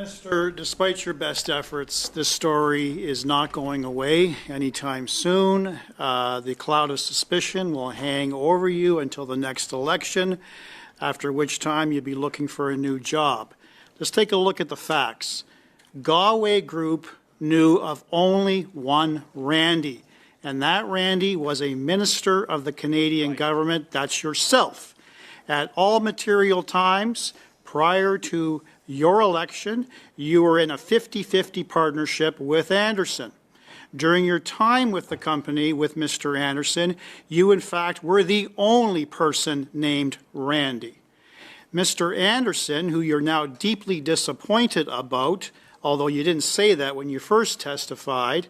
Minister, despite your best efforts, this story is not going away anytime soon. The cloud of suspicion will hang over you until the next election, after which time you'll be looking for a new job. Let's take a look at the facts. Galway Group knew of only one Randy, and that Randy was a minister of the Canadian government. That's yourself. At all material times prior to your election, you were in a 50-50 partnership with Anderson. During your time with the company with Mr. Anderson, you in fact were the only person named Randy. Mr. Anderson, who you're now deeply disappointed about, although you didn't say that when you first testified,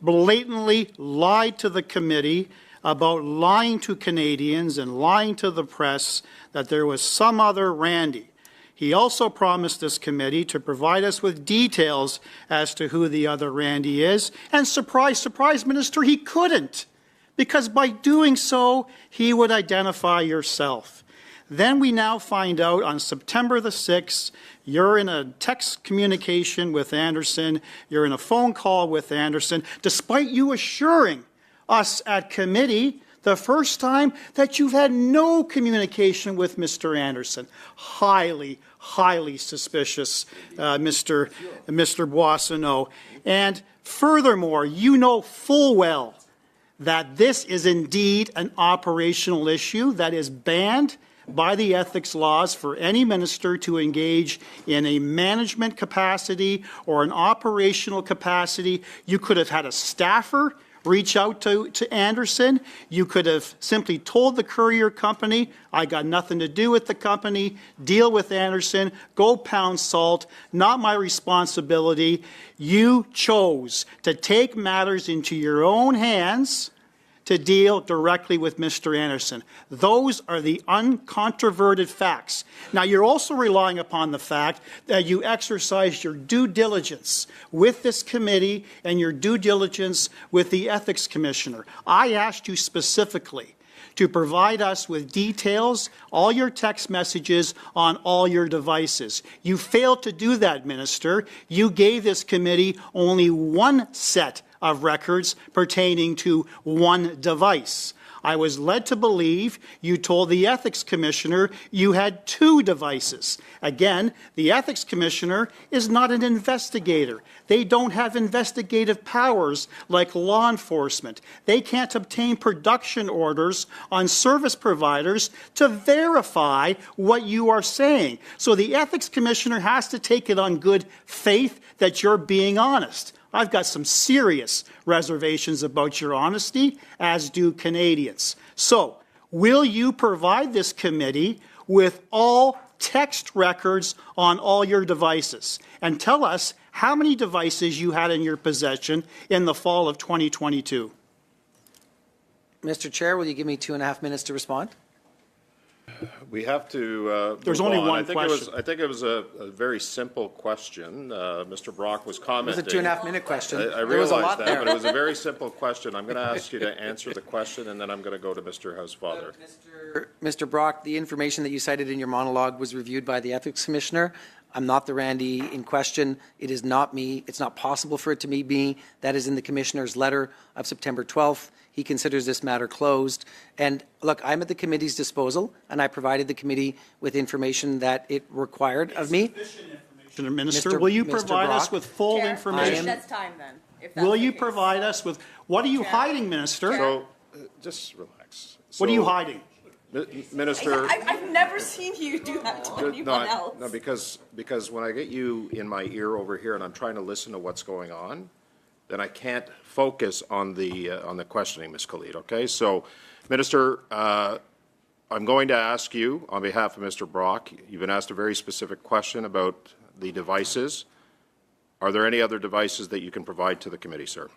blatantly lied to the committee about lying to Canadians and lying to the press that there was some other Randy. He also promised this committee to provide us with details as to who the other Randy is. And surprise, surprise, Minister, he couldn't. Because by doing so, he would identify yourself. Then we now find out on September the 6th, you're in a text communication with Anderson, you're in a phone call with Anderson, despite you assuring us at committee the first time that you've had no communication with Mr. Anderson. Highly, highly suspicious, Mr. Boissonneau. And furthermore, you know full well that this is indeed an operational issue that is banned by the ethics laws for any minister to engage in a management capacity or an operational capacity. You could have had a staffer reach out to Anderson. You could have simply told the courier company, I got nothing to do with the company, deal with Anderson, go pound salt, not my responsibility. You chose to take matters into your own hands to deal directly with Mr. Anderson. Those are the uncontroverted facts. Now, you're also relying upon the fact that you exercised your due diligence with this committee and your due diligence with the Ethics Commissioner. I asked you specifically to provide us with details, all your text messages on all your devices. You failed to do that, Minister. You gave this committee only one set of records pertaining to one device. I was led to believe you told the Ethics Commissioner you had two devices. Again, the Ethics Commissioner is not an investigator. They don't have investigative powers like law enforcement. They can't obtain production orders on service providers to verify what you are saying. So the Ethics Commissioner has to take it on good faith that you're being honest. I've got some serious reservations about your honesty, as do Canadians. So, will you provide this committee with all text records on all your devices? And tell us how many devices you had in your possession in the fall of 2022. Mr. Chair, will you give me 2.5 minutes to respond? We have to There's only one question. I think it was a very simple question. Mr. Brock was commenting. It was a 2.5-minute question. I realize that, but it was a very simple question. I'm going to ask you to answer the question, and then I'm going to go to Mr. Housefather. Mr. Brock, the information that you cited in your monologue was reviewed by the Ethics Commissioner. I'm not the Randy in question. It is not me. It's not possible for it to be me. That is in the Commissioner's letter of September 12th. He considers this matter closed. And look, I'm at the committee's disposal, and I provided the committee with information that it required of me. Minister, will you provide us with full information? That's time then. Will you provide us with, what are you hiding, Minister? So, just relax. What are you hiding? Minister, I've never seen you do that to anyone else. No, because when I get you in my ear over here and I'm trying to listen to what's going on, then I can't focus on the questioning, Ms. Khalid. Okay, so, Minister, I'm going to ask you on behalf of Mr. Brock. You've been asked a very specific question about the devices. Are there any other devices that you can provide to the committee, sir?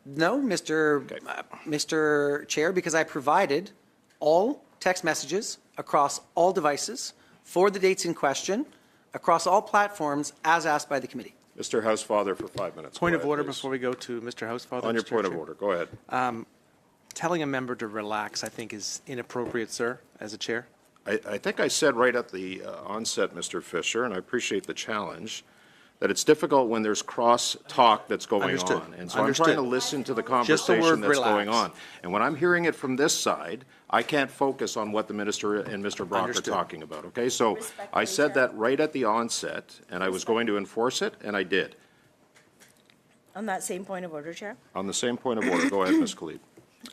No, Mr. Chair, because I provided all text messages across all devices for the dates in question across all platforms as asked by the committee. Mr. Housefather for 5 minutes. Point of order before we go to Mr. Housefather. On your point of order, go ahead. Telling a member to relax, I think, is inappropriate, sir, as a chair. I think I said right at the onset, Mr. Fisher, and I appreciate the challenge, that it's difficult when there's cross-talk that's going Understood. on. And so Understood. I'm trying to listen to the Just the conversation word that's going relax. on. And when I'm hearing it from this side, I can't focus on what the minister and Mr. Brock Understood. are talking about, okay? So I said that right at the onset, and I was going to enforce it, and I did. On that same point of order, Chair, On the same point of order, go ahead, Ms. Khalid.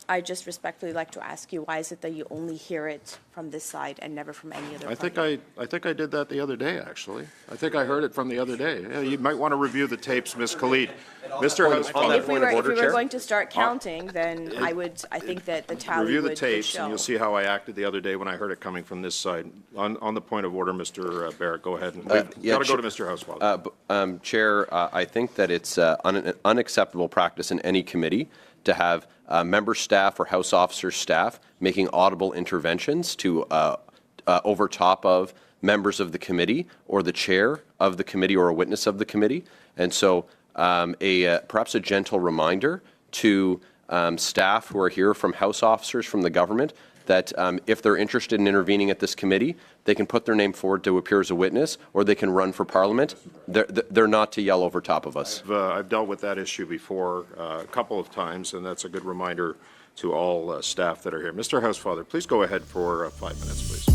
I just respectfully like to ask you, why is it that you only hear it from this side and never from any other I party? think I did that the other day, actually. I think I heard it from the other day. Yeah, you might want to review the tapes, Ms. Khalid. Mr. And Housefather, if we were going to start counting, then I think that the tally review the would tapes, show. and you'll see how I acted the other day when I heard it coming from this side. On the point of order, Mr. Barrett, go ahead. We've got to go to Mr. Housefather. Chair, I think that it's an unacceptable practice in any committee to have member staff or House officers staff making audible interventions to over top of members of the committee or the chair of the committee or a witness of the committee. And so perhaps a gentle reminder to staff who are here from House officers from the government that if they're interested in intervening at this committee, they can put their name forward to appear as a witness, or they can run for Parliament. They're not to yell over top of us. I've dealt with that issue before a couple of times, and that's a good reminder to all staff that are here. Mr. Housefather, please go ahead for 5 minutes, please.